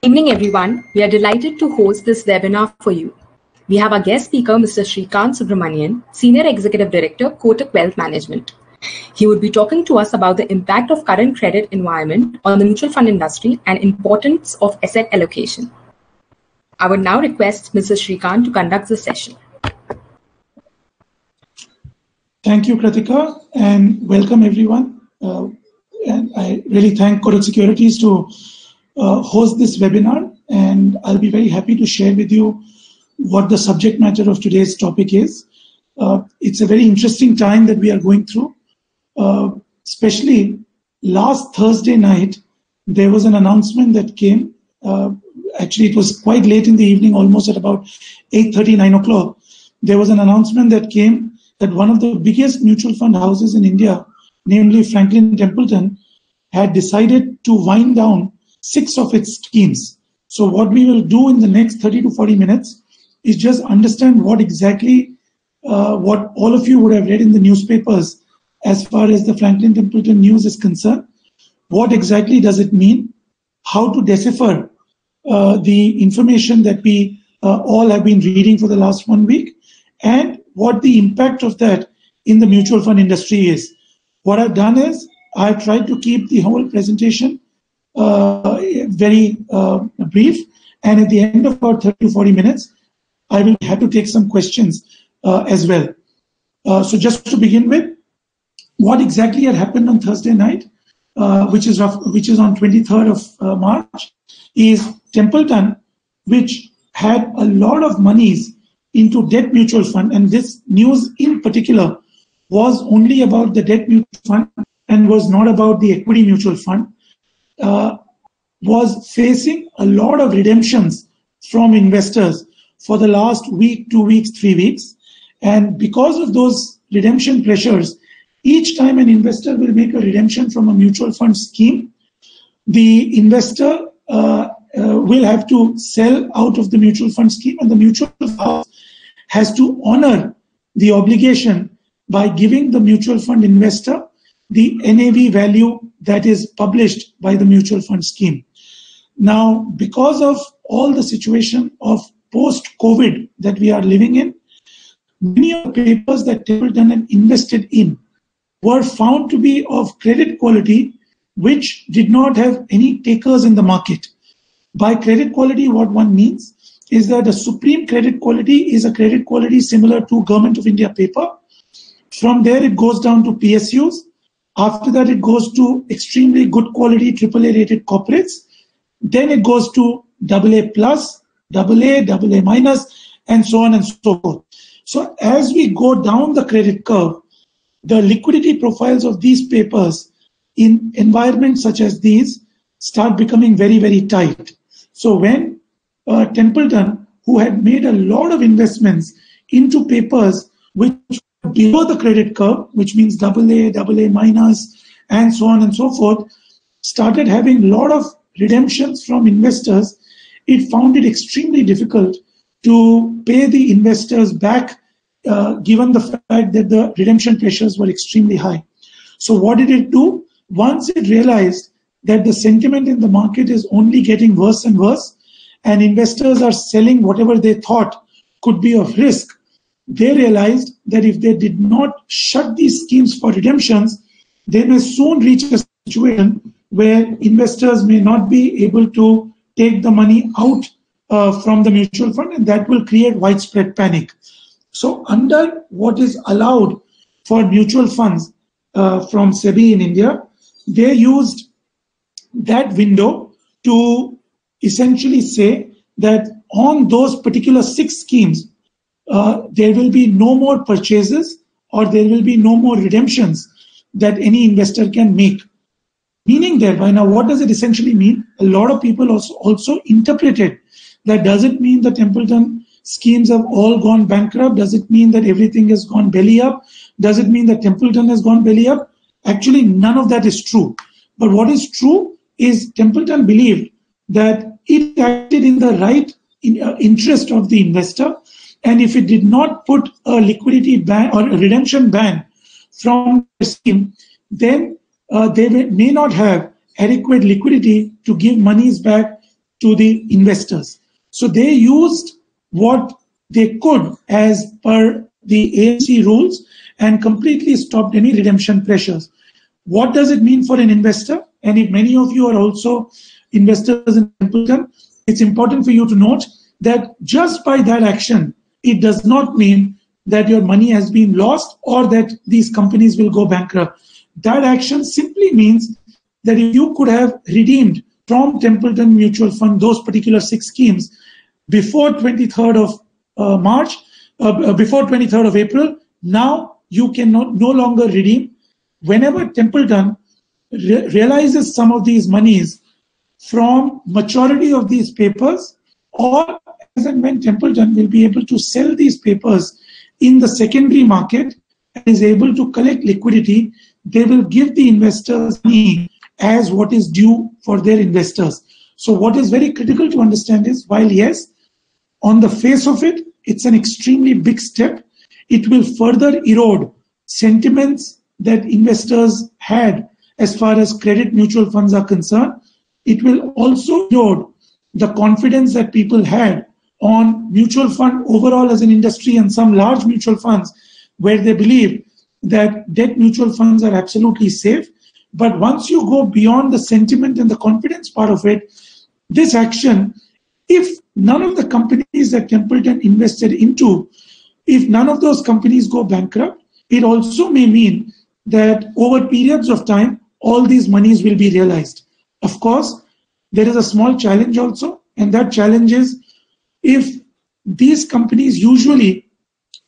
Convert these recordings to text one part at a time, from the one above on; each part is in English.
Evening, everyone. We are delighted to host this webinar for you. We have our guest speaker, Mr. Srikanth Subramanian, Senior Executive Director, Kotak Wealth Management. He would be talking to us about the impact of current credit environment on the mutual fund industry and importance of asset allocation. I would now request Mr. Srikanth to conduct the session. Thank you, Kratika, and welcome everyone. And I really thank Kotak Securities to host this webinar, and I'll be very happy to share with you what the subject matter of today's topic is. It's a very interesting time that we are going through, especially last Thursday night, there was an announcement that came. Actually, it was quite late in the evening, almost at about 8:30, 9 o'clock. There was an announcement that came that one of the biggest mutual fund houses in India, namely Franklin Templeton, had decided to wind down 6 of its schemes. So what we will do in the next 30 to 40 minutes is just understand what exactly, what all of you would have read in the newspapers as far as the Franklin Templeton news is concerned. What exactly does it mean? How to decipher the information that we all have been reading for the last 1 week, and what the impact of that in the mutual fund industry is. What I've done is I've tried to keep the whole presentation very brief, and at the end of about 30 to 40 minutes, I will have to take some questions as well. So just to begin with, what exactly had happened on Thursday night, which is on 23rd of March, is Templeton, which had a lot of monies into debt mutual fund, and this news in particular was only about the debt mutual fund and was not about the equity mutual fund, was facing a lot of redemptions from investors for the last week, 2 weeks, 3 weeks. And because of those redemption pressures, each time an investor will make a redemption from a mutual fund scheme, the investor will have to sell out of the mutual fund scheme, and the mutual fund has to honor the obligation by giving the mutual fund investor the NAV value that is published by the mutual fund scheme. Now, because of all the situation of post-COVID that we are living in, many of the papers that Templeton had invested in were found to be of credit quality which did not have any takers in the market. By credit quality, what one means is that a supreme credit quality is a credit quality similar to Government of India paper. From there, it goes down to PSUs. After that, it goes to extremely good quality AAA rated corporates. Then it goes to AA plus, AA minus, and so on and so forth. So as we go down the credit curve, the liquidity profiles of these papers in environments such as these start becoming very, very tight. So when Templeton, who had made a lot of investments into papers which were below the credit curve, which means AA, AA minus, and so on and so forth, started having a lot of redemptions from investors, it found it extremely difficult to pay the investors back, given the fact that the redemption pressures were extremely high. So what did it do? Once it realized that the sentiment in the market is only getting worse and worse, and investors are selling whatever they thought could be of risk, they realized that if they did not shut these schemes for redemptions, they may soon reach a situation where investors may not be able to take the money out from the mutual fund, and that will create widespread panic. So under what is allowed for mutual funds from SEBI in India, they used that window to essentially say that on those particular 6 schemes, there will be no more purchases or there will be no more redemptions that any investor can make. Meaning thereby, now what does it essentially mean? A lot of people also interpreted that. Does it mean the Templeton schemes have all gone bankrupt? Does it mean that everything has gone belly up? Does it mean that Templeton has gone belly up? Actually, none of that is true. But what is true is Templeton believed that it acted in the right interest of the investor, and if it did not put a liquidity ban or a redemption ban from the scheme, then they may not have adequate liquidity to give monies back to the investors. So they used what they could as per the AMC rules and completely stopped any redemption pressures. What does it mean for an investor? And if many of you are also investors in Templeton, it's important for you to note that just by that action, it does not mean that your money has been lost or that these companies will go bankrupt. That action simply means that if you could have redeemed from Templeton Mutual Fund those particular 6 schemes before 23rd of March, before 23rd of April, now you can no longer redeem. Whenever Templeton realizes some of these monies from maturity of these papers, or as and when Templeton will be able to sell these papers in the secondary market and is able to collect liquidity, they will give the investors money as what is due for their investors. So what is very critical to understand is, while yes, on the face of it, it's an extremely big step, it will further erode sentiments that investors had as far as credit mutual funds are concerned. It will also erode the confidence that people had on mutual fund overall as an industry and some large mutual funds where they believe that debt mutual funds are absolutely safe. But once you go beyond the sentiment and the confidence part of it, this action, if none of the companies that Templeton invested into, if none of those companies go bankrupt, it also may mean that over periods of time, all these monies will be realized. Of course, there is a small challenge also, and that challenge is, if these companies usually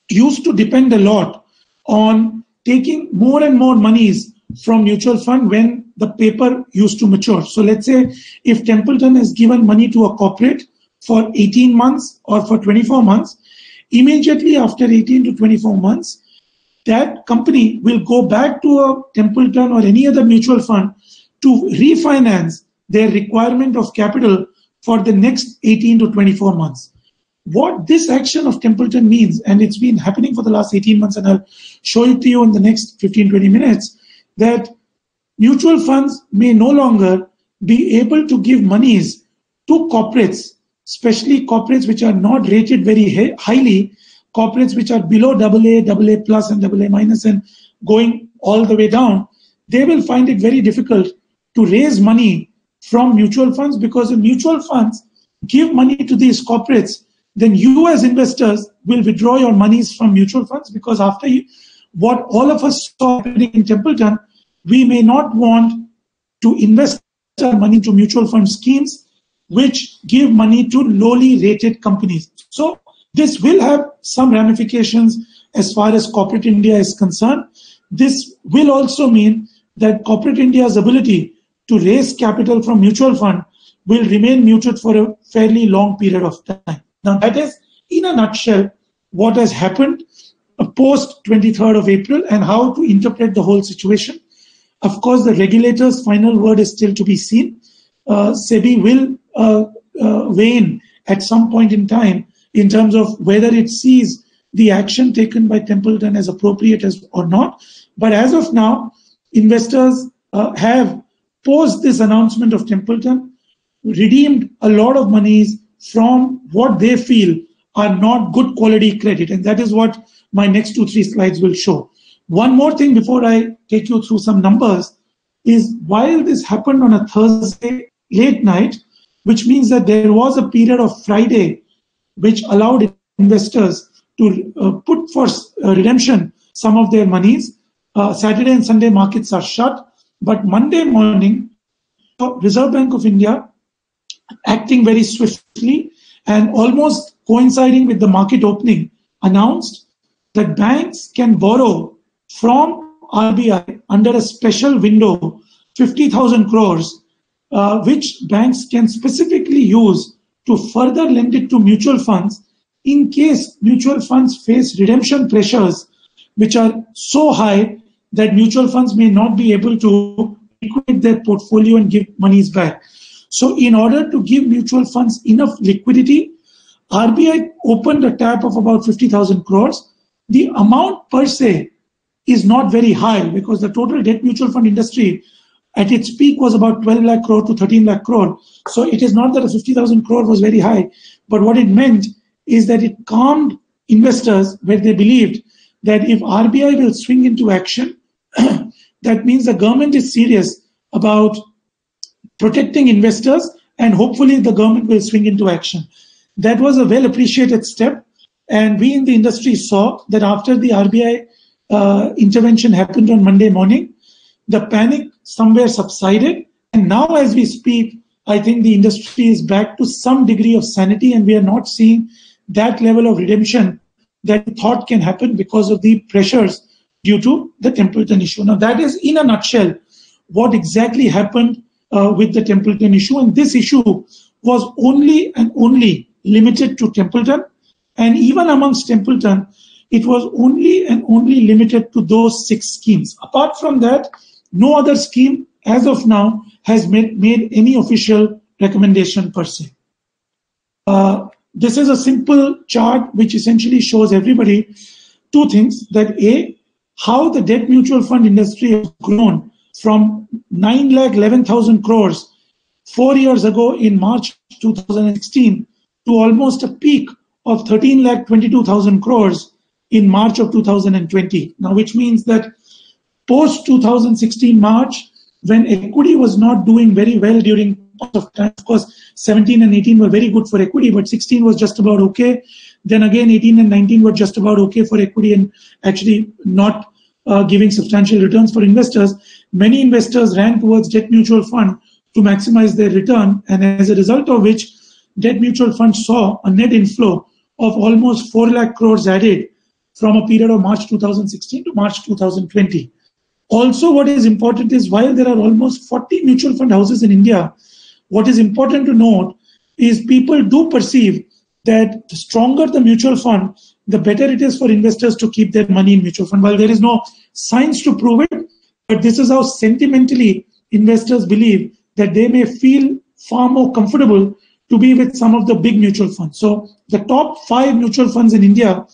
used to depend a lot on taking more and more monies from mutual fund when the paper used to mature. So let's say if Templeton has given money to a corporate for 18 months or for 24 months, immediately after 18 to 24 months, that company will go back to a Templeton or any other mutual fund to refinance their requirement of capital for the next 18 to 24 months. What this action of Templeton means, and it's been happening for the last 18 months, and I'll show it to you in the next 15-20 minutes, that mutual funds may no longer be able to give monies to corporates, especially corporates which are not rated very highly, corporates which are below AA, AA plus and AA minus and going all the way down. They will find it very difficult to raise money from mutual funds, because if mutual funds give money to these corporates, then you as investors will withdraw your monies from mutual funds, because after what all of us saw happening in Templeton, we may not want to invest our money to mutual fund schemes which give money to lowly rated companies. So this will have some ramifications as far as corporate India is concerned. This will also mean that corporate India's ability to raise capital from mutual fund will remain muted for a fairly long period of time. Now, that is, in a nutshell, what has happened post 23rd of April and how to interpret the whole situation. Of course, the regulator's final word is still to be seen. SEBI will weigh in at some point in time in terms of whether it sees the action taken by Templeton as appropriate or not. But as of now, investors have, post this announcement of Templeton, redeemed a lot of monies from what they feel are not good quality credit. And that is what my next 2-3 slides will show. One more thing before I take you through some numbers is, while this happened on a Thursday late night, which means that there was a period of Friday which allowed investors to put for redemption some of their monies. Saturday and Sunday markets are shut, but Monday morning, Reserve Bank of India, acting very swiftly and almost coinciding with the market opening, announced that banks can borrow from RBI under a special window 50,000 crores, which banks can specifically use to further lend it to mutual funds in case mutual funds face redemption pressures which are so high that mutual funds may not be able to liquidate their portfolio and give monies back. So in order to give mutual funds enough liquidity, RBI opened a tap of about 50,000 crores. The amount per se is not very high, because the total debt mutual fund industry at its peak was about 12 lakh crore to 13 lakh crore. So it is not that a 50,000 crore was very high, but what it meant is that it calmed investors where they believed that if RBI will swing into action, that means the government is serious about protecting investors, and hopefully the government will swing into action. That was a well appreciated step, and we in the industry saw that after the RBI intervention happened on Monday morning, the panic somewhere subsided, and now as we speak, I think the industry is back to some degree of sanity, and we are not seeing that level of redemption that we thought can happen because of the pressures due to the Templeton issue. Now, that is in a nutshell what exactly happened with the Templeton issue, and this issue was only and only limited to Templeton, and even amongst Templeton, it was only and only limited to those 6 schemes. Apart from that, no other scheme as of now has made any official recommendation per se. This is a simple chart which essentially shows everybody 2 things, that A, how the debt mutual fund industry has grown from 9,11,000 crores 4 years ago in March 2016 to almost a peak of 13,22,000 crores in March of 2020. Now, which means that post 2016 March, when equity was not doing very well during of time, of course, 17 and 18 were very good for equity, but 16 was just about okay. Then again, 18 and 19 were just about okay for equity and actually not giving substantial returns for investors. Many investors ran towards debt mutual fund to maximize their return, and as a result of which, debt mutual funds saw a net inflow of almost 4 lakh crores added from a period of March 2016 to March 2020. Also, what is important is while there are almost 40 mutual fund houses in India, what is important to note is people do perceive that the stronger the mutual fund, the better it is for investors to keep their money in mutual fund. While there is no science to prove it, but this is how sentimentally investors believe that they may feel far more comfortable to be with some of the big mutual funds. So the top 5 mutual funds in India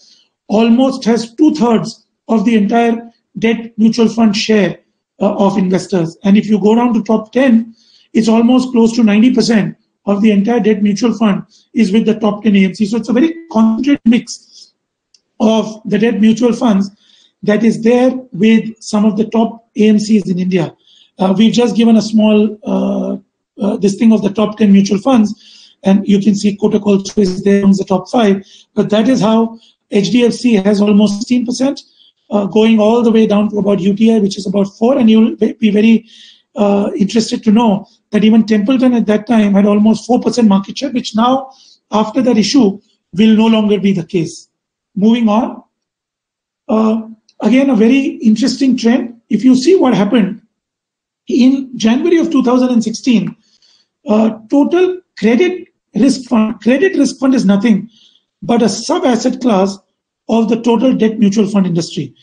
almost has 2/3 of the entire debt mutual fund share of investors. And if you go down to top 10, it's almost close to 90% of the entire debt mutual fund is with the top 10 AMCs. So it's a very concentrated mix of the debt mutual funds that is there with some of the top AMCs in India. We've just given a small this thing of the top 10 mutual funds, and you can see Kotak also is there amongst the top 5. But that is how HDFC has almost 16%, going all the way down to about UTI, which is about 4%. And you'll be very interested to know that even Templeton at that time had almost 4% market share, which now, after that issue, will no longer be the case. Moving on. Again, a very interesting trend. If you see what happened in January of 2016, total credit risk fund is nothing but a sub-asset class of the total debt mutual fund industry.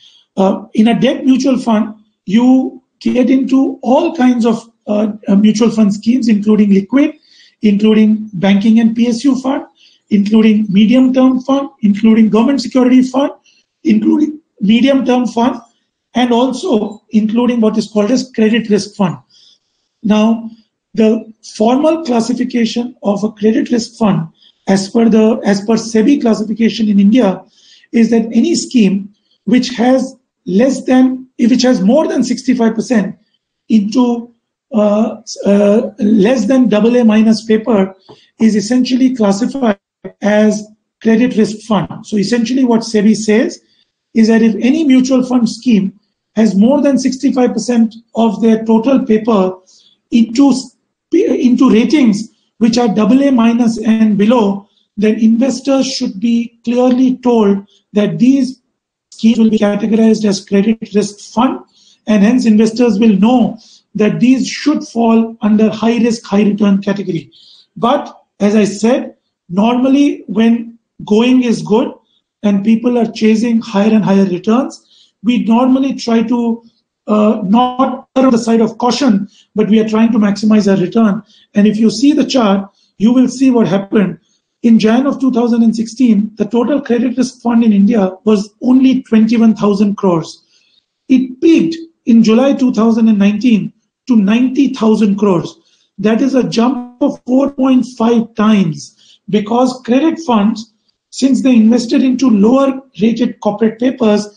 In a debt mutual fund, you get into all kinds of mutual fund schemes, including liquid, including banking and PSU fund, including medium-term fund, including government security fund, including medium-term fund, and also including what is called as credit risk fund. Now, the formal classification of a credit risk fund, as per SEBI classification in India, is that any scheme which has more than 65% into less than AA- paper is essentially classified as credit risk fund. So essentially what SEBI says is that if any mutual fund scheme has more than 65% of their total paper into ratings which are AA- and below, then investors should be clearly told that these schemes will be categorized as credit risk fund, and hence investors will know that these should fall under high risk, high return category. But as I said, normally when going is good and people are chasing higher and higher returns, we normally try to not err on the side of caution, but we are trying to maximize our return. And if you see the chart, you will see what happened. In Jan of 2016, the total credit risk fund in India was only 21,000 crores. It peaked in July 2019 to 90,000 crores. That is a jump of 4.5 times, because credit funds, since they invested into lower rated corporate papers,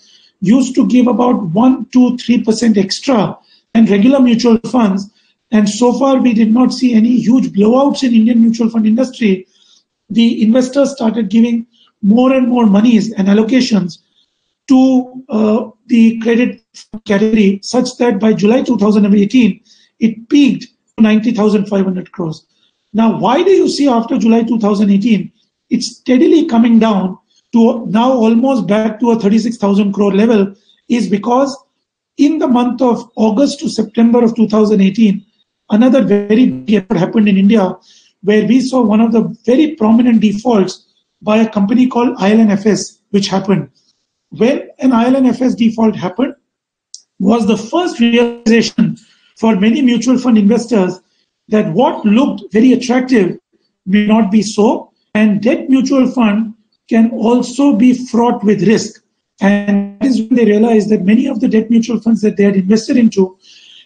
used to give about 1, 2, 3% extra than regular mutual funds. And so far, we did not see any huge blowouts in Indian mutual fund industry. The investors started giving more and more monies and allocations to the credit category, such that by July 2018, it peaked to 90,500 crores. Now, why do you see after July 2018, it's steadily coming down to now almost back to a 36,000 crore level, is because in the month of August to September of 2018, another very big effort happened in India, where we saw one of the very prominent defaults by a company called IL&FS, which happened. When an IL&FS default happened, was the first realization for many mutual fund investors that what looked very attractive may not be so, and debt mutual fund can also be fraught with risk. And that is when they realized that many of the debt mutual funds that they had invested into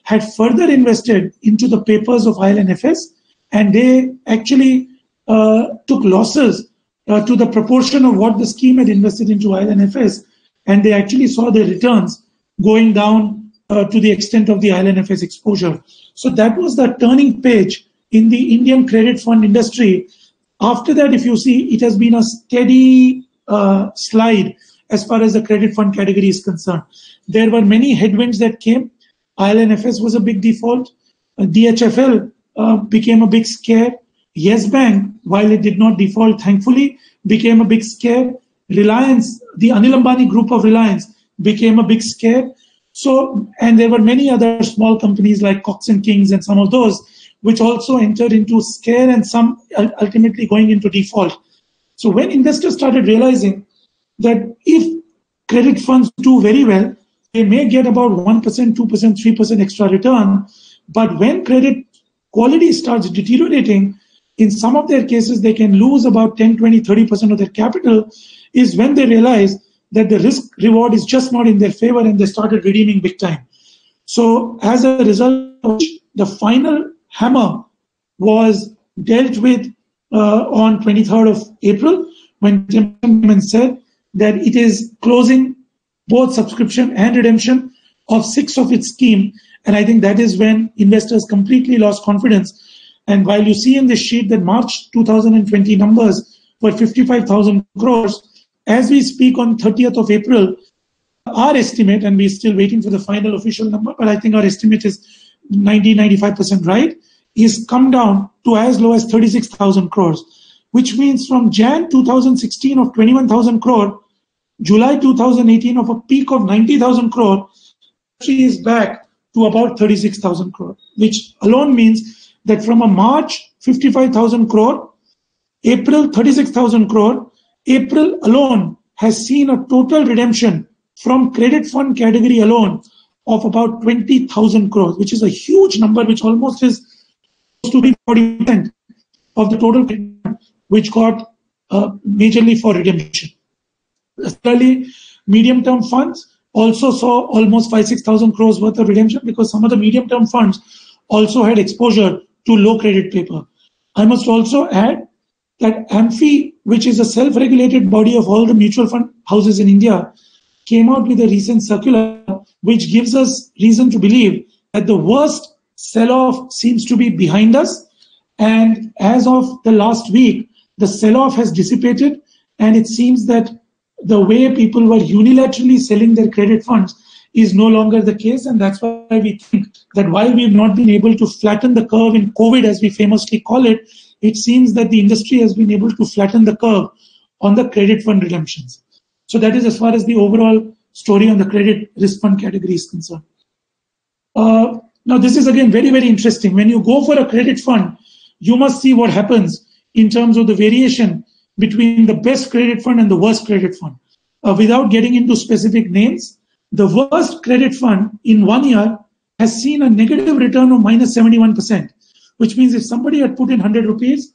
had further invested into the papers of IL&FS, and they actually took losses to the proportion of what the scheme had invested into IL&FS, and they actually saw their returns going down to the extent of the IL&FS exposure. So that was the turning page in the Indian credit fund industry. After that, if you see, it has been a steady slide as far as the credit fund category is concerned. There were many headwinds that came. IL&FS was a big default. DHFL became a big scare. Yes Bank, while it did not default, thankfully, became a big scare. Reliance, the Anil Ambani group of Reliance, became a big scare. So, and there were many other small companies like Cox and Kings and some of those, which also entered into scare, and some ultimately going into default. So when investors started realizing that if credit funds do very well, they may get about 1%, 2%, 3% extra return. But when credit quality starts deteriorating, in some of their cases, they can lose about 10, 20, 30% of their capital, is when they realize that the risk reward is just not in their favor, and they started redeeming big time. So as a result, the final hammer was dealt with on 23rd of April, when Tim Simon said that it is closing both subscription and redemption of 6 of its scheme. And I think that is when investors completely lost confidence. And while you see in this sheet that March 2020 numbers were 55,000 crores, as we speak on 30th of April, our estimate, and we're still waiting for the final official number, but I think our estimate is 90-95% right, is come down to as low as 36,000 crores, which means from Jan 2016 of 21,000 crore, July 2018 of a peak of 90,000 crore, she is back to about 36,000 crore, which alone means that from a March 55,000 crore, April 36,000 crore, April alone has seen a total redemption from credit fund category alone of about 20,000 crores, which is a huge number, which almost is close to 40% of the total which got majorly for redemption. Similarly, medium-term funds also saw almost 5,000-6,000 crores worth of redemption, because some of the medium-term funds also had exposure to low credit paper. I must also add that AMFI, which is a self-regulated body of all the mutual fund houses in India, came out with a recent circular which gives us reason to believe that the worst sell-off seems to be behind us. And as of the last week, the sell-off has dissipated, and it seems that the way people were unilaterally selling their credit funds is no longer the case. And that's why we think that while we've not been able to flatten the curve in COVID, as we famously call it, it seems that the industry has been able to flatten the curve on the credit fund redemptions. So that is as far as the overall story on the credit risk fund category is concerned. Now, this is again very, very interesting. When you go for a credit fund, you must see what happens in terms of the variation between the best credit fund and the worst credit fund. Without getting into specific names, the worst credit fund in 1 year has seen a negative return of minus 71%, which means if somebody had put in 100 rupees,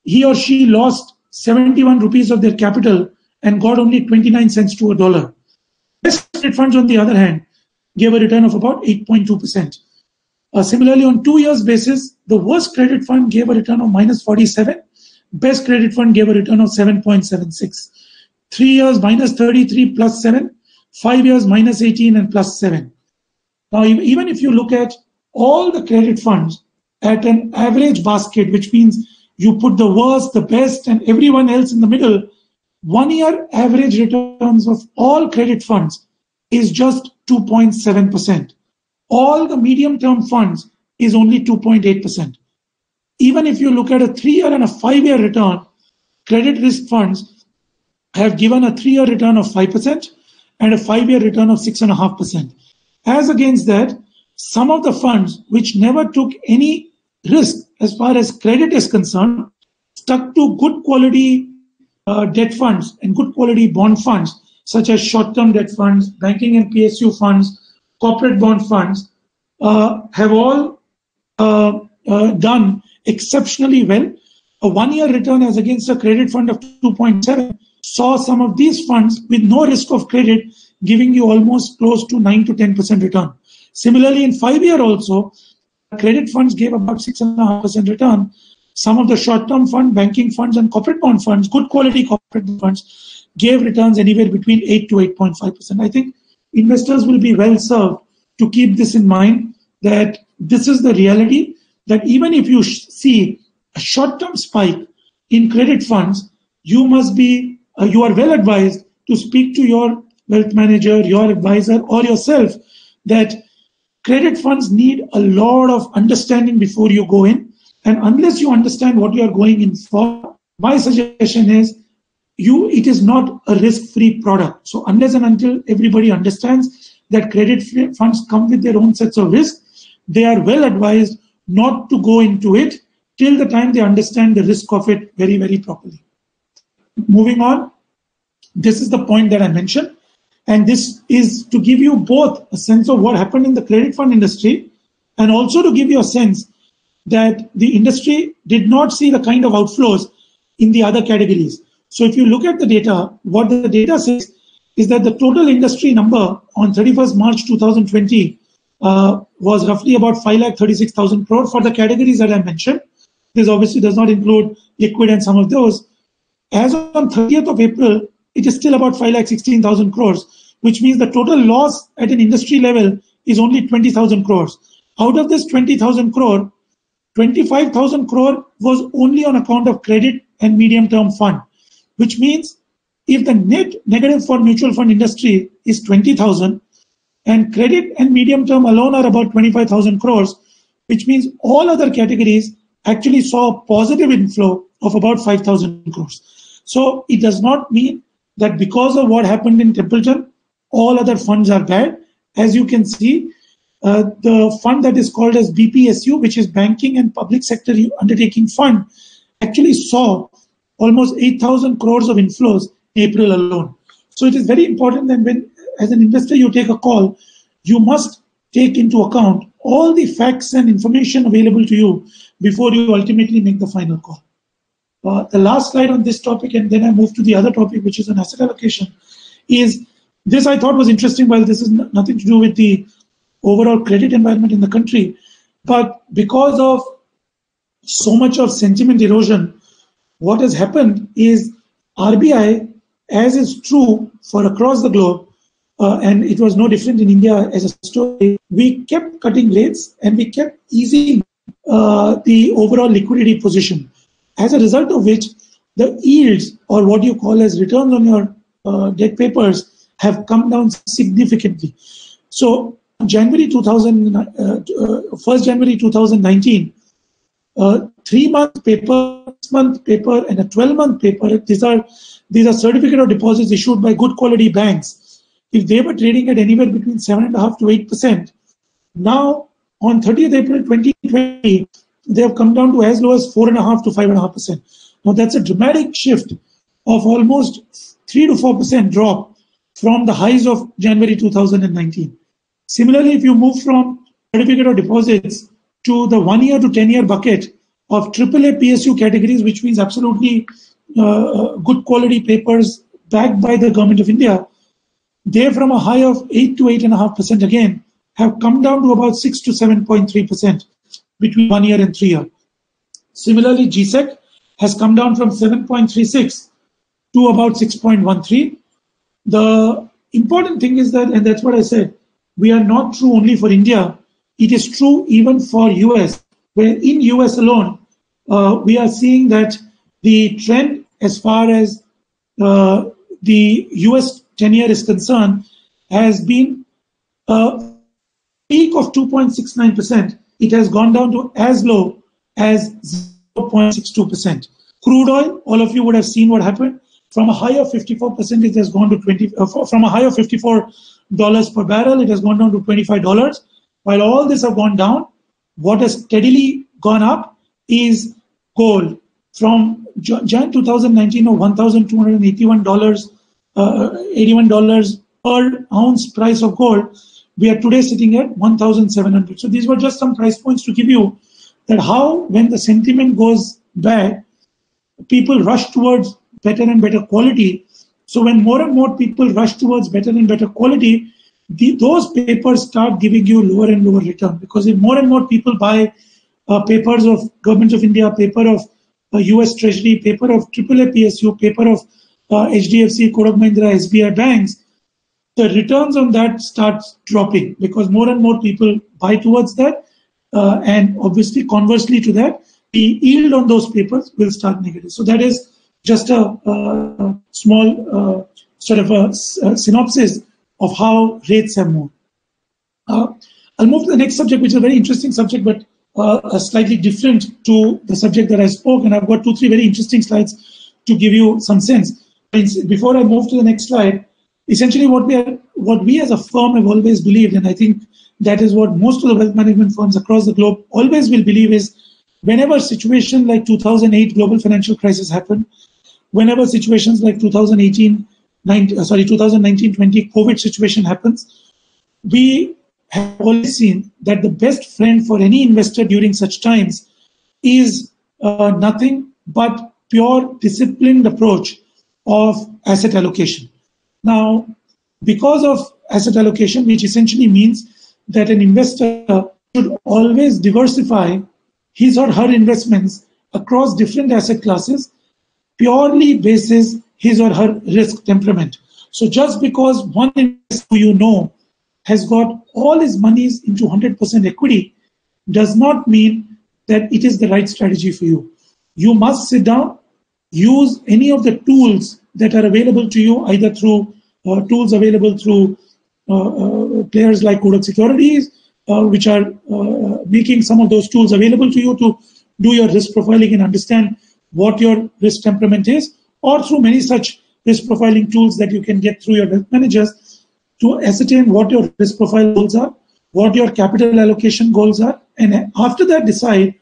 he or she lost 71 rupees of their capital and got only 29 cents to a dollar. Best credit funds, on the other hand, gave a return of about 8.2%. Similarly, on 2 years basis, the worst credit fund gave a return of -47. Best credit fund gave a return of 7.76. 3 years -33 plus 7. 5 years -18 and plus 7. Now, even if you look at all the credit funds at an average basket, which means you put the worst, the best, and everyone else in the middle, 1 year average returns of all credit funds is just 2.7%. All the medium-term funds is only 2.8%. Even if you look at a 3-year and a 5-year return, credit risk funds have given a 3-year return of 5% and a 5-year return of 6.5%. As against that, some of the funds which never took any risk as far as credit is concerned, stuck to good quality debt funds and good quality bond funds, such as short-term debt funds, banking and PSU funds, corporate bond funds, have all done exceptionally well. A 1-year return as against a credit fund of 2.7 saw some of these funds with no risk of credit giving you almost close to 9 to 10% return. Similarly, in 5-year also, credit funds gave about 6.5% return. Some of the short-term fund, banking funds, and corporate bond funds, good quality corporate funds, gave returns anywhere between 8 to 8.5%. I think investors will be well served to keep this in mind, that this is the reality, that even if you see a short-term spike in credit funds, you must be, you are well advised to speak to your wealth manager, your advisor, or yourself, that credit funds need a lot of understanding before you go in. And unless you understand what you are going in for, my suggestion is it is not a risk-free product. So unless and until everybody understands that credit funds come with their own sets of risks, they are well advised not to go into it till the time they understand the risk of it very, very properly. Moving on, this is the point that I mentioned. And this is to give you both a sense of what happened in the credit fund industry, and also to give you a sense that the industry did not see the kind of outflows in the other categories. So if you look at the data, what the data says is that the total industry number on 31st March 2020 was roughly about 5,36,000 crore for the categories that I mentioned. This obviously does not include liquid and some of those. As on 30th of April, it is still about 5,16,000 crores, which means the total loss at an industry level is only 20,000 crores. Out of this 20,000 crore, 25,000 crore was only on account of credit and medium-term fund, which means if the net negative for mutual fund industry is 20,000 and credit and medium-term alone are about 25,000 crores, which means all other categories actually saw a positive inflow of about 5,000 crores. So it does not mean that because of what happened in Templeton, all other funds are bad. As you can see, the fund that is called as BPSU, which is Banking and Public Sector Undertaking Fund, actually saw almost 8,000 crores of inflows in April alone. So it is very important that when, as an investor, you take a call, you must take into account all the facts and information available to you before you ultimately make the final call. The last slide on this topic, and then I move to the other topic, which is an asset allocation, is this I thought was interesting. While this is nothing to do with the overall credit environment in the country, but because of so much of sentiment erosion, what has happened is RBI, as is true for across the globe, and it was no different in India as a story, we kept cutting rates and we kept easing the overall liquidity position. As a result of which, the yields, or what you call as returns on your debt papers, have come down significantly. So January 1st January 2019, 3-month paper, 6-month paper, and a 12-month paper. These are certificate of deposits issued by good quality banks. If they were trading at anywhere between 7.5% to 8%, now on 30th April 2020, they have come down to as low as 4.5% to 5.5%. Now that's a dramatic shift of almost 3 to 4% drop from the highs of January 2019. Similarly, if you move from certificate of deposits to the 1-year to 10-year bucket of AAA PSU categories, which means absolutely good quality papers backed by the government of India, they from a high of 8 to 8.5% again have come down to about 6 to 7.3% between 1 year and 3 years. Similarly, GSEC has come down from 7.36 to about 6.13. The important thing is that, and that's what I said, we are not true only for India. It is true even for US, where in US alone, we are seeing that the trend as far as the US 10-year is concerned has been a peak of 2.69%. It has gone down to as low as 0.62%. Crude oil, all of you would have seen what happened. From a high of 54%, it has gone to from a high of $54 per barrel, it has gone down to $25. While all this have gone down, what has steadily gone up is gold. From Jan 2019 of $1,281, $81 per ounce price of gold, we are today sitting at 1,700. So these were just some price points to give you that how, when the sentiment goes bad, people rush towards better and better quality. So when more and more people rush towards better and better quality, those papers start giving you lower and lower return. Because if more and more people buy papers of Government of India, paper of US Treasury, paper of AAA PSU, paper of HDFC, Kotak Mahindra, SBI banks, the returns on that starts dropping because more and more people buy towards that. And obviously, conversely to that, the yield on those papers will start negative. So that is just a small sort of a synopsis of how rates have moved. I'll move to the next subject, which is a very interesting subject, but slightly different to the subject that I spoke. And I've got 2-3 very interesting slides to give you some sense. Before I move to the next slide, essentially what we as a firm have always believed, and I think that is what most of the wealth management firms across the globe always will believe, is whenever a situation like 2008 global financial crisis happened, whenever situations like 2019-20 COVID situation happens, we have always seen that the best friend for any investor during such times is nothing but pure disciplined approach of asset allocation. Now, because of asset allocation, which essentially means that an investor should always diversify his or her investments across different asset classes purely basis his or her risk temperament. So just because one investor who you know has got all his monies into 100% equity does not mean that it is the right strategy for you. You must sit down, use any of the tools that are available to you, either through tools available through players like Kotak Securities, which are making some of those tools available to you to do your risk profiling and understand what your risk temperament is, or through many such risk profiling tools that you can get through your wealth managers to ascertain what your risk profile goals are, what your capital allocation goals are, and after that decide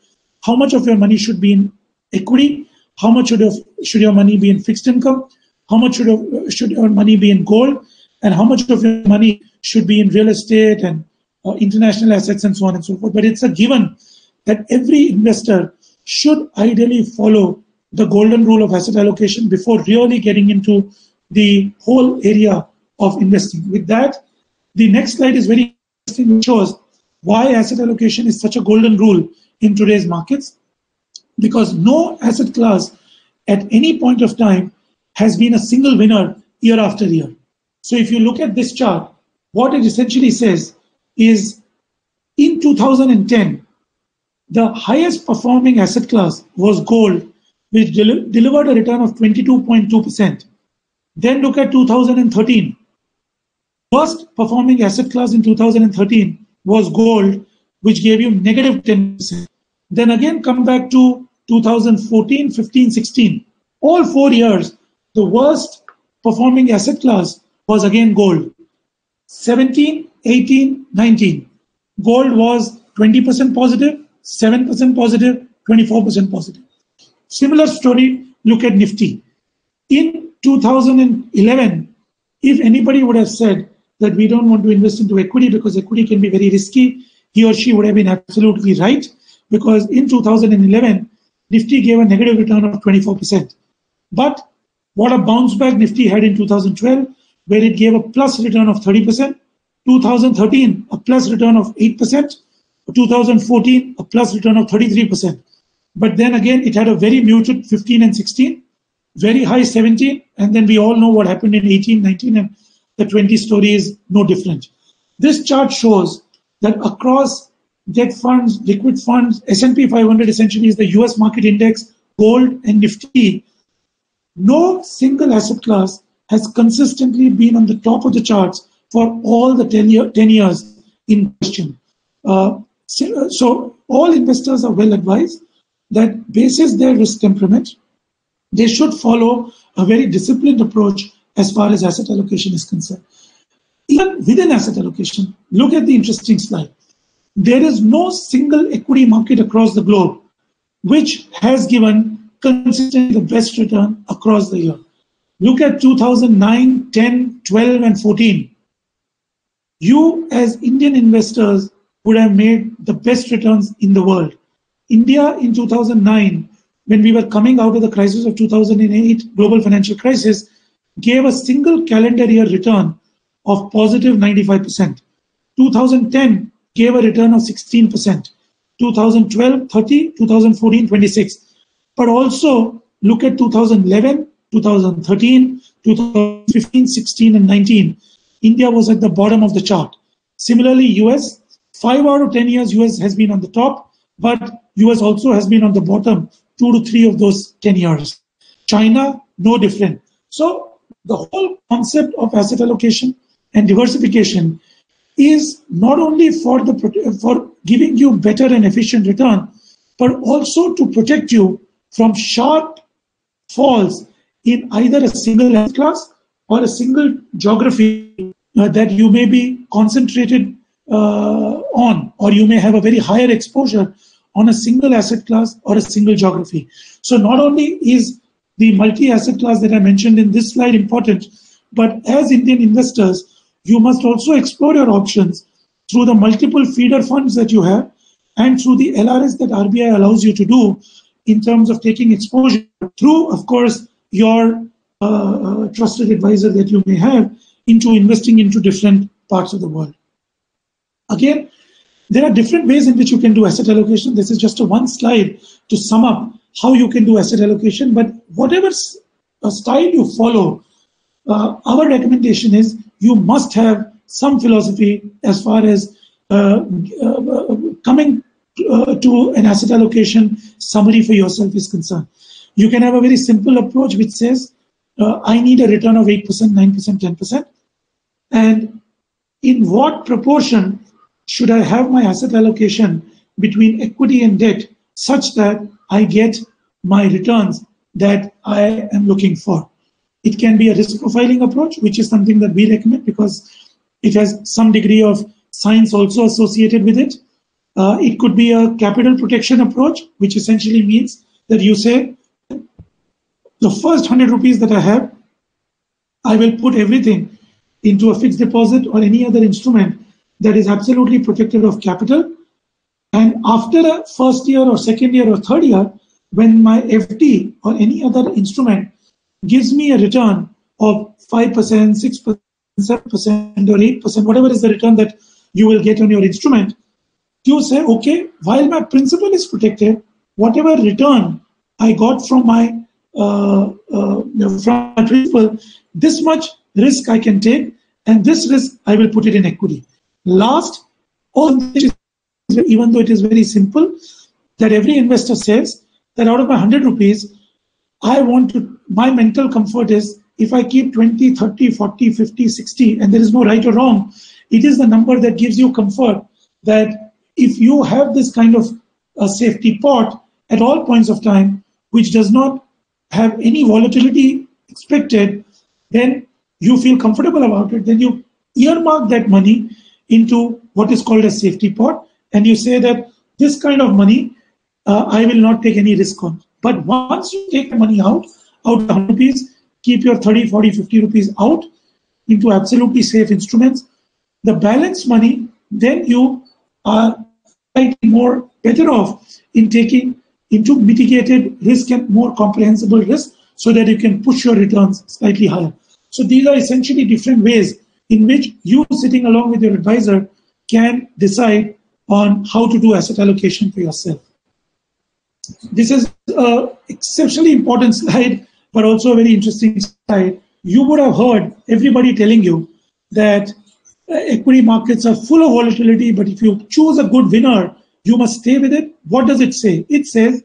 how much of your money should be in equity, how much should your money be in fixed income, how much should your money be in gold, and how much of your money should be in real estate and international assets and so on and so forth. But it's a given that every investor should ideally follow the golden rule of asset allocation before really getting into the whole area of investing. With that, the next slide is very interesting. It shows why asset allocation is such a golden rule in today's markets, because no asset class at any point of time has been a single winner year after year. So if you look at this chart, what it essentially says is in 2010, the highest performing asset class was gold, which delivered a return of 22.2%. Then look at 2013. Worst performing asset class in 2013 was gold, which gave you negative 10%. Then again come back to 2014, 15, 16. All 4 years, the worst performing asset class was again gold. 17, 18, 19. Gold was 20% positive, 7% positive, 24% positive. Similar story, look at Nifty. In 2011, if anybody would have said that we don't want to invest into equity because equity can be very risky, he or she would have been absolutely right, because in 2011, Nifty gave a negative return of 24%. But what a bounce back Nifty had in 2012, where it gave a plus return of 30%. 2013, a plus return of 8%. 2014, a plus return of 33%. But then again, it had a very muted 15 and 16, very high 17, and then we all know what happened in 18, 19, and the 20 story is no different. This chart shows that across debt funds, liquid funds, S&P 500 essentially is the US market index, gold and Nifty. No single asset class has consistently been on the top of the charts for all the 10 years in question. So all investors are well advised that basis their risk temperament, they should follow a very disciplined approach as far as asset allocation is concerned. Even within asset allocation, look at the interesting slide. There is no single equity market across the globe which has given consistently the best return across the year. Look at 2009, 10, 12, and 14. You as Indian investors would have made the best returns in the world. India in 2009, when we were coming out of the crisis of 2008 global financial crisis, gave a single calendar year return of positive 95%. 2010 gave a return of 16%. 2012, 30, 2014, 26. But also look at 2011, 2013, 2015, 16, and 19. India was at the bottom of the chart. Similarly, US, 5 out of 10 years, US has been on the top, but US also has been on the bottom 2 to 3 of those 10 years. China, no different. So the whole concept of asset allocation and diversification is not only for giving you better and efficient return, but also to protect you from sharp falls in either a single asset class or a single geography that you may be concentrated on, or you may have a very higher exposure on a single asset class or a single geography. So not only is the multi-asset class that I mentioned in this slide important, but as Indian investors, you must also explore your options through the multiple feeder funds that you have and through the LRS that RBI allows you to do in terms of taking exposure through, of course, your trusted advisor that you may have into investing into different parts of the world. Again, there are different ways in which you can do asset allocation. This is just a one slide to sum up how you can do asset allocation, but whatever style you follow, our recommendation is you must have some philosophy as far as coming to an asset allocation summary for yourself is concerned. You can have a very simple approach which says, I need a return of 8%, 9%, 10%. And in what proportion should I have my asset allocation between equity and debt such that I get my returns that I am looking for? It can be a risk profiling approach, which is something that we recommend because it has some degree of science also associated with it. It could be a capital protection approach, which essentially means that you say, the first 100 rupees that I have, I will put everything into a fixed deposit or any other instrument that is absolutely protected of capital. And after a first year or second year or third year, when my FD or any other instrument gives me a return of 5%, 6%, 7% or 8%, whatever is the return that you will get on your instrument, you say, okay, while my principal is protected, whatever return I got from my principal, this much risk I can take, and this risk I will put it in equity. Last, even though it is very simple, that every investor says that out of my 100 rupees, I want to, my mental comfort is if I keep 20, 30, 40, 50, 60, and there is no right or wrong, it is the number that gives you comfort that if you have this kind of a safety pot at all points of time, which does not have any volatility expected, then you feel comfortable about it. Then you earmark that money into what is called a safety pot, and you say that this kind of money, I will not take any risk on. But once you take the money out of 100 rupees, keep your 30, 40, 50 rupees out into absolutely safe instruments. The balance money, then you are slightly more better off in taking into mitigated risk and more comprehensible risk so that you can push your returns slightly higher. So these are essentially different ways in which you sitting along with your advisor can decide on how to do asset allocation for yourself. This is an exceptionally important slide, but also a very interesting slide. You would have heard everybody telling you that equity markets are full of volatility, but if you choose a good winner, you must stay with it. What does it say? It says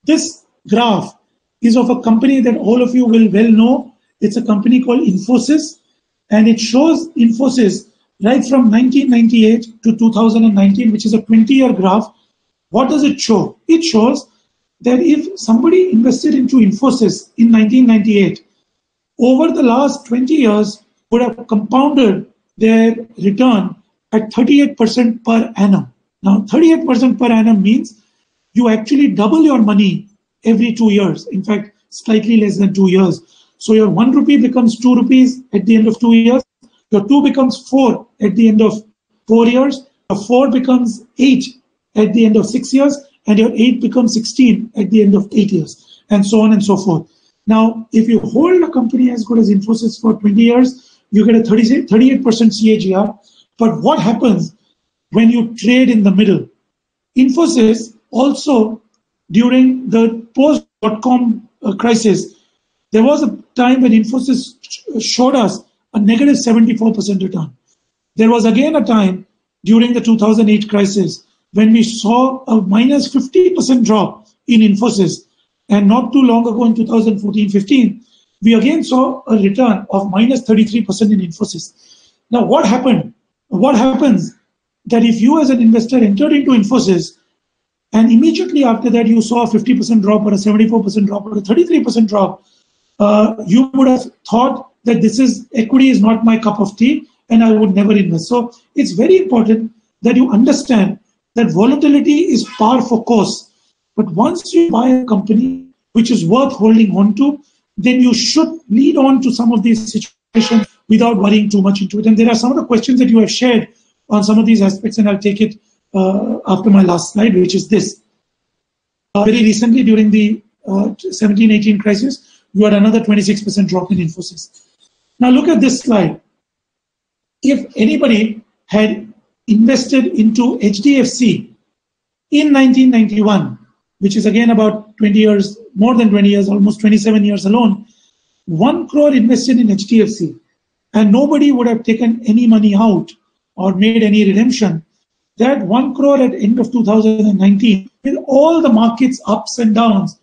this graph is of a company that all of you will well know. It's a company called Infosys, and it shows Infosys right from 1998 to 2019, which is a 20-year graph. What does it show? It shows that if somebody invested into Infosys in 1998, over the last 20 years would have compounded their return at 38% per annum. Now, 38% per annum means you actually double your money every 2 years. In fact, slightly less than 2 years. So your 1 rupee becomes 2 rupees at the end of 2 years. Your 2 becomes 4 at the end of 4 years. Your 4 becomes 8 at the end of 6 years. And your 8 becomes 16 at the end of 8 years. And so on and so forth. Now, if you hold a company as good as Infosys for 20 years, you get a 38% CAGR. But what happens when you trade in the middle? Infosys also, during the post.com crisis, there was a time when Infosys showed us a negative 74% return. There was again a time during the 2008 crisis when we saw a minus 50% drop in Infosys. And not too long ago in 2014-15, we again saw a return of minus 33% in Infosys. Now, what happened? What happens that if you as an investor entered into Infosys and immediately after that you saw a 50% drop or a 74% drop or a 33% drop, you would have thought that this is equity is not my cup of tea and I would never invest. So it's very important that you understand that volatility is par for course. But once you buy a company which is worth holding on to, then you should lead on to some of these situations without worrying too much into it. And there are some of the questions that you have shared on some of these aspects, and I'll take it after my last slide, which is this. Very recently, during the 17-18 crisis, you had another 26% drop in Infosys. Now look at this slide. If anybody had invested into HDFC in 1991, which is again about 20 years, more than 20 years, almost 27 years alone, 1 crore invested in HDFC, and nobody would have taken any money out or made any redemption. That 1 crore at end of 2019, with all the markets ups and downs,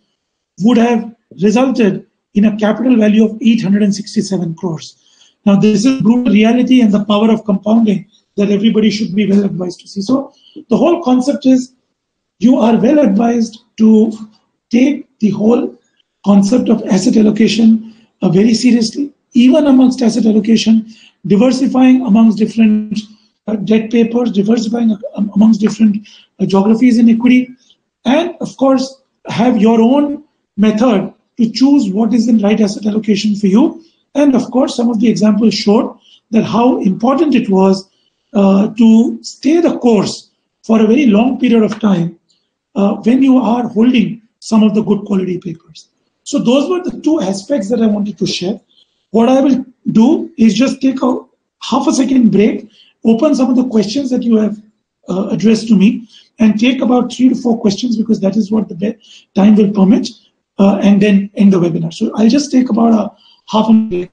would have resulted in a capital value of 867 crores. Now, this is brutal reality and the power of compounding that everybody should be well advised to see. So the whole concept is you are well advised to take the whole concept of asset allocation very seriously, even amongst asset allocation, diversifying amongst different debt papers, diversifying amongst different geographies in equity, and of course, have your own method to choose what is the right asset allocation for you. And of course, some of the examples showed that how important it was to stay the course for a very long period of time when you are holding some of the good quality papers. So those were the two aspects that I wanted to share. What I will do is just take a half a second break, open some of the questions that you have addressed to me, and take about 3 to 4 questions because that is what the time will permit, and then end the webinar. So I'll just take about a half a minute.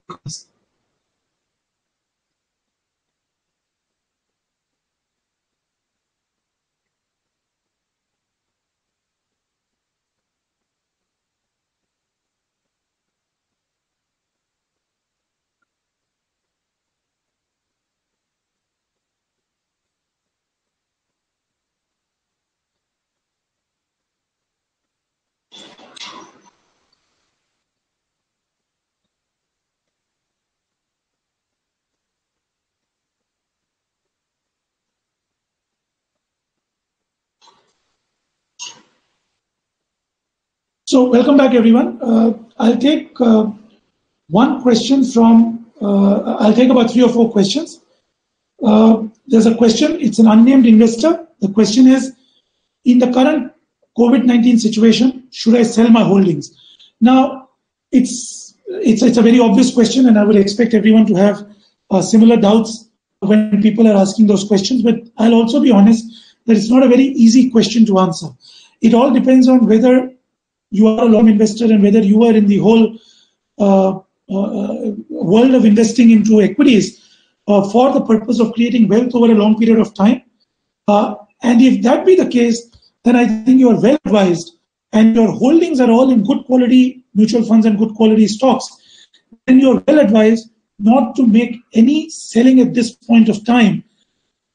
So welcome back, everyone. I'll take one question from, I'll take about 3 or 4 questions. There's a question, it's an unnamed investor. The question is, in the current COVID-19 situation, should I sell my holdings? Now, it's a very obvious question, and I would expect everyone to have similar doubts when people are asking those questions. But I'll also be honest that it's not a very easy question to answer. It all depends on whether you are a long investor and whether you are in the whole world of investing into equities for the purpose of creating wealth over a long period of time. And if that be the case, then I think you are well advised and your holdings are all in good quality mutual funds and good quality stocks, then you're well advised not to make any selling at this point of time,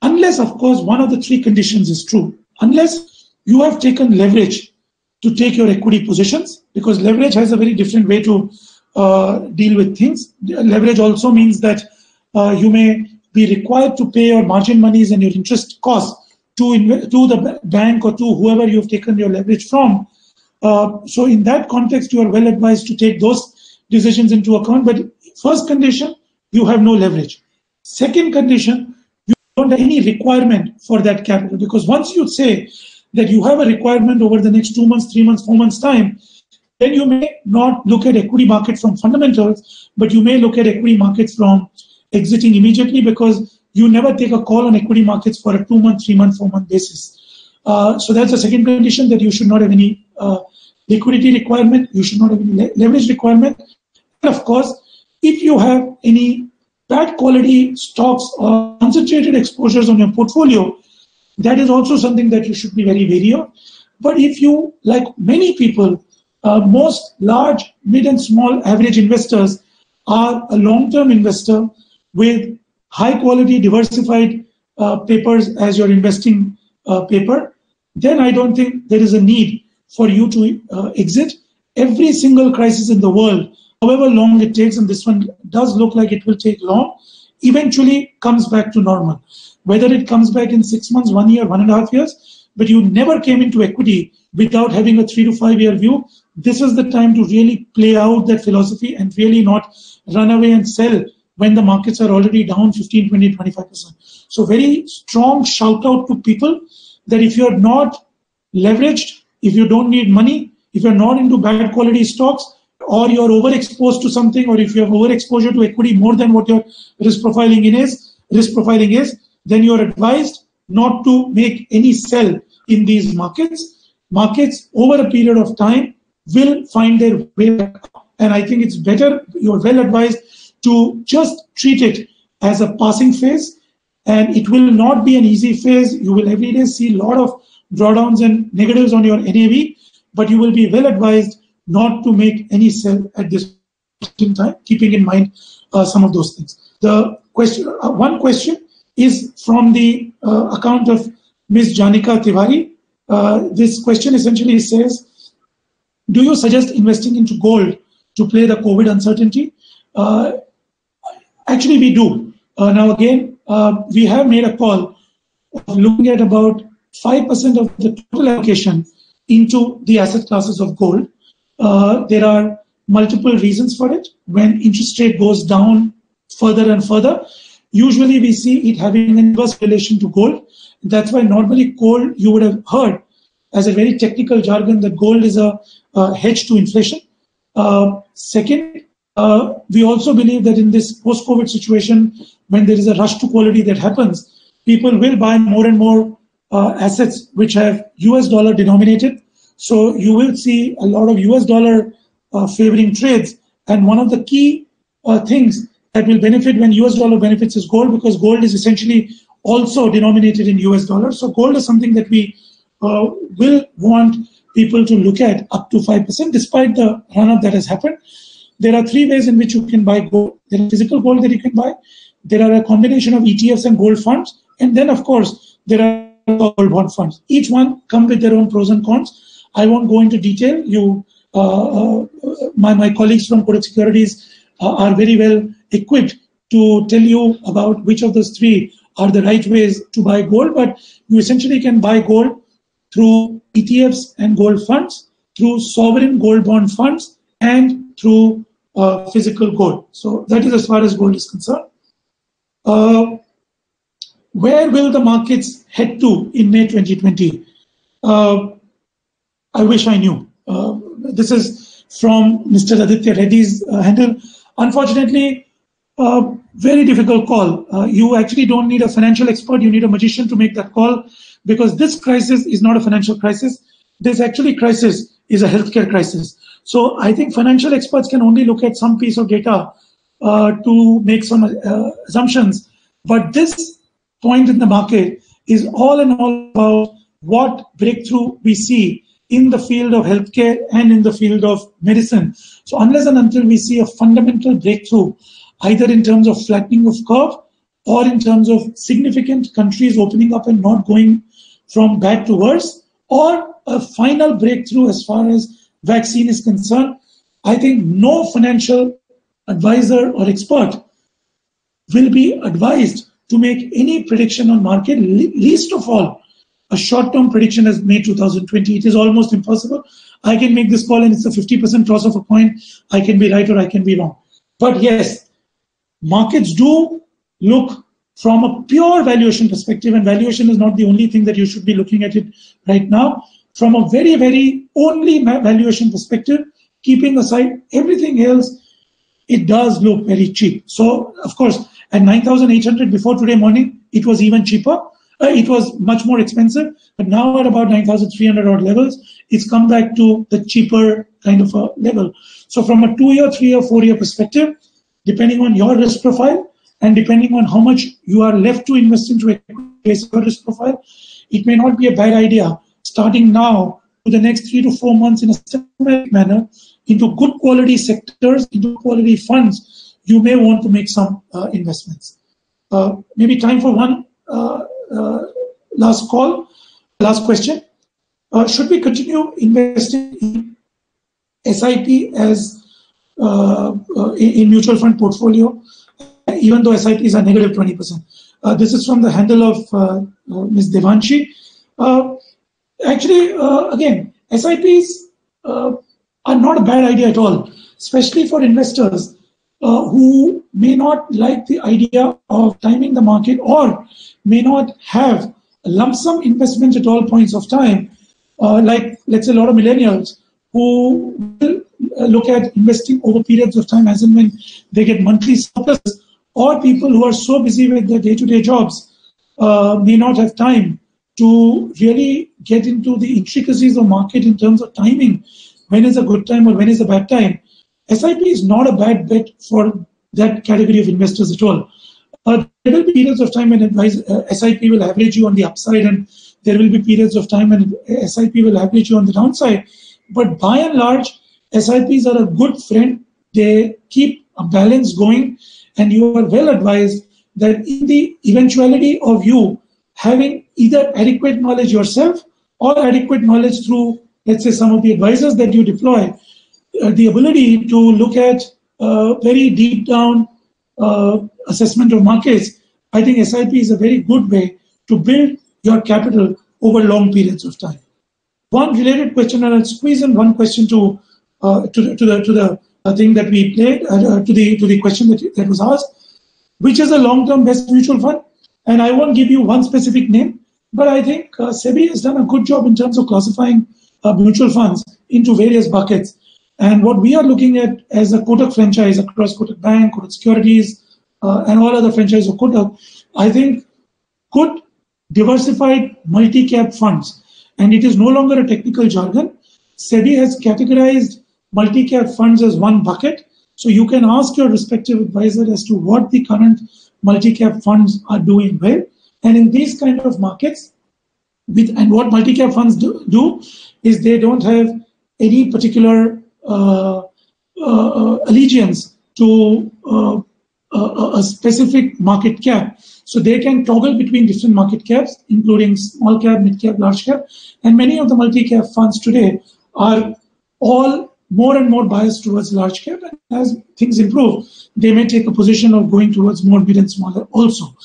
unless, of course, one of the three conditions is true. Unless you have taken leverage to take your equity positions, because leverage has a very different way to deal with things. Leverage also means that you may be required to pay your margin monies and your interest costs to the bank or to whoever you've taken your leverage from. So in that context, you are well advised to take those decisions into account. But first condition, you have no leverage. Second condition, you don't have any requirement for that capital, because once you say that you have a requirement over the next 2 months, 3 months, 4 months time, then you may not look at equity market from fundamentals, but you may look at equity markets from exiting immediately, because you never take a call on equity markets for a 2 month, 3 month, 4 month basis. So that's the second condition, that you should not have any liquidity requirement, you should not have any leverage requirement. And of course, if you have any bad quality stocks or concentrated exposures on your portfolio, that is also something that you should be very wary of. But if you, like many people, most large, mid and small average investors are a long-term investor with high quality diversified papers as your investing paper, then I don't think there is a need for you to exit. Every single crisis in the world, however long it takes, and this one does look like it will take long, eventually comes back to normal. Whether it comes back in 6 months, 1 year, 1.5 years, but you never came into equity without having a 3 to 5 year view. This is the time to really play out that philosophy and really not run away and sell when the markets are already down 15, 20, 25%. So very strong shout out to people that if you're not leveraged, if you don't need money, if you're not into bad quality stocks, or you're overexposed to something, or if you have overexposure to equity more than what your risk profiling is, then you're advised not to make any sell in these markets. Markets over a period of time will find their way back up. And I think it's better, you're well advised to just treat it as a passing phase, and it will not be an easy phase. You will every day see a lot of drawdowns and negatives on your NAV, but you will be well advised not to make any sell at this time, keeping in mind some of those things. The question, one question is from the account of Ms. Janika Tiwari. This question essentially says, do you suggest investing into gold to play the COVID uncertainty? Actually, we do. Now again, we have made a call of looking at about 5% of the total allocation into the asset classes of gold. There are multiple reasons for it. When interest rate goes down further and further, usually we see it having an inverse relation to gold. That's why normally gold, you would have heard as a very technical jargon that gold is a hedge to inflation. Second, we also believe that in this post-COVID situation, when there is a rush to quality that happens, people will buy more and more assets which have US dollar denominated. So you will see a lot of US dollar favoring trades. And one of the key things that will benefit when US dollar benefits is gold, because gold is essentially also denominated in US dollars. So gold is something that we will want people to look at up to 5%, despite the run-up that has happened. There are three ways in which you can buy gold. There is physical gold that you can buy. There are a combination of ETFs and gold funds. And then, of course, there are gold bond funds. Each one come with their own pros and cons. I won't go into detail. My colleagues from Kotak Securities are very well equipped to tell you about which of those three are the right ways to buy gold. But you essentially can buy gold through ETFs and gold funds, through sovereign gold bond funds, and through physical gold. So that is as far as gold is concerned. Where will the markets head to in May 2020? I wish I knew. This is from Mr. Aditya Reddy's handle. Unfortunately, Very difficult call. You actually don't need a financial expert. You need a magician to make that call, because this crisis is not a financial crisis. This actually crisis is a healthcare crisis. So I think financial experts can only look at some piece of data to make some assumptions. But this point in the market is all in all about what breakthrough we see in the field of healthcare and in the field of medicine. So unless and until we see a fundamental breakthrough, either in terms of flattening of curve or in terms of significant countries opening up and not going from bad to worse, or a final breakthrough as far as vaccine is concerned, I think no financial advisor or expert will be advised to make any prediction on market, least of all a short-term prediction as May 2020. It is almost impossible. I can make this call and it's a 50% toss of a coin. I can be right or I can be wrong. But yes, markets do look from a pure valuation perspective, and valuation is not the only thing that you should be looking at it right now. From a very, very only valuation perspective, keeping aside everything else, it does look very cheap. So, of course, at 9,800 before today morning, it was even cheaper. It was much more expensive, but now at about 9,300 odd levels, it's come back to the cheaper kind of a level. So from a 2-year, 3-year, 4-year perspective, depending on your risk profile and depending on how much you are left to invest into your risk profile, it may not be a bad idea starting now to the next 3 to 4 months in a systematic manner into good quality sectors, into quality funds. You may want to make some investments. Maybe time for one last question. Should we continue investing in SIP as in mutual fund portfolio, even though SIPs are negative 20%? This is from the handle of Ms. Devanshi. Actually, again, SIPs are not a bad idea at all, especially for investors who may not like the idea of timing the market or may not have a lump sum investment at all points of time, like let's say a lot of millennials who will look at investing over periods of time as and when they get monthly surplus, or people who are so busy with their day-to-day jobs may not have time to really get into the intricacies of market in terms of timing, when is a good time or when is a bad time. SIP is not a bad bet for that category of investors at all. There will be periods of time when SIP will average you on the upside, and there will be periods of time when SIP will average you on the downside. But by and large, SIPs are a good friend. They keep a balance going, and you are well advised that in the eventuality of you having either adequate knowledge yourself or adequate knowledge through, let's say, some of the advisors that you deploy, the ability to look at very deep down assessment of markets, I think SIP is a very good way to build your capital over long periods of time. One related question, and I'll squeeze in one question to the thing that we played, to the question that was asked, which is a long-term best mutual fund. And I won't give you one specific name, but I think SEBI has done a good job in terms of classifying mutual funds into various buckets. And what we are looking at as a Kotak franchise across Kotak Bank, Kotak Securities, and all other franchises of Kotak, I think good diversified multi-cap funds. And it is no longer a technical jargon. SEBI has categorized multi-cap funds as one bucket. So you can ask your respective advisor as to what the current multi-cap funds are doing well. And in these kind of markets, and what multi-cap funds do is they don't have any particular allegiance to a specific market cap. So they can toggle between different market caps, including small cap, mid cap, large cap. And many of the multi-cap funds today are all more and more biased towards large cap. And as things improve, they may take a position of going towards more mid and smaller also.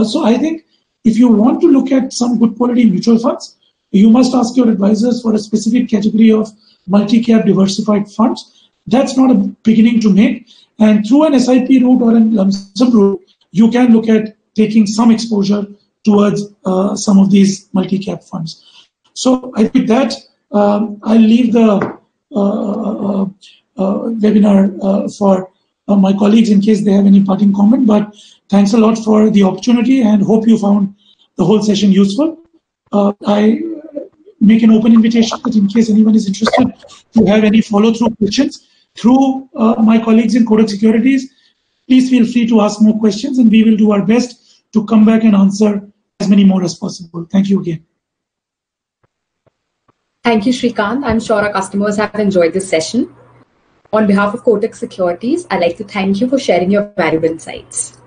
So I think if you want to look at some good quality mutual funds, you must ask your advisors for a specific category of multi-cap diversified funds. That's not a beginning to make. And through an SIP route or a lump sum route, you can look at taking some exposure towards some of these multi-cap funds. So I think that I'll leave the webinar for my colleagues in case they have any parting comment. But thanks a lot for the opportunity and hope you found the whole session useful. I make an open invitation that in case anyone is interested to have any follow-through questions through my colleagues in Kotak Securities, please feel free to ask more questions and we will do our best to come back and answer as many more as possible. Thank you again. Thank you, Srikanth. I'm sure our customers have enjoyed this session. On behalf of Kotak Securities, I'd like to thank you for sharing your valuable insights.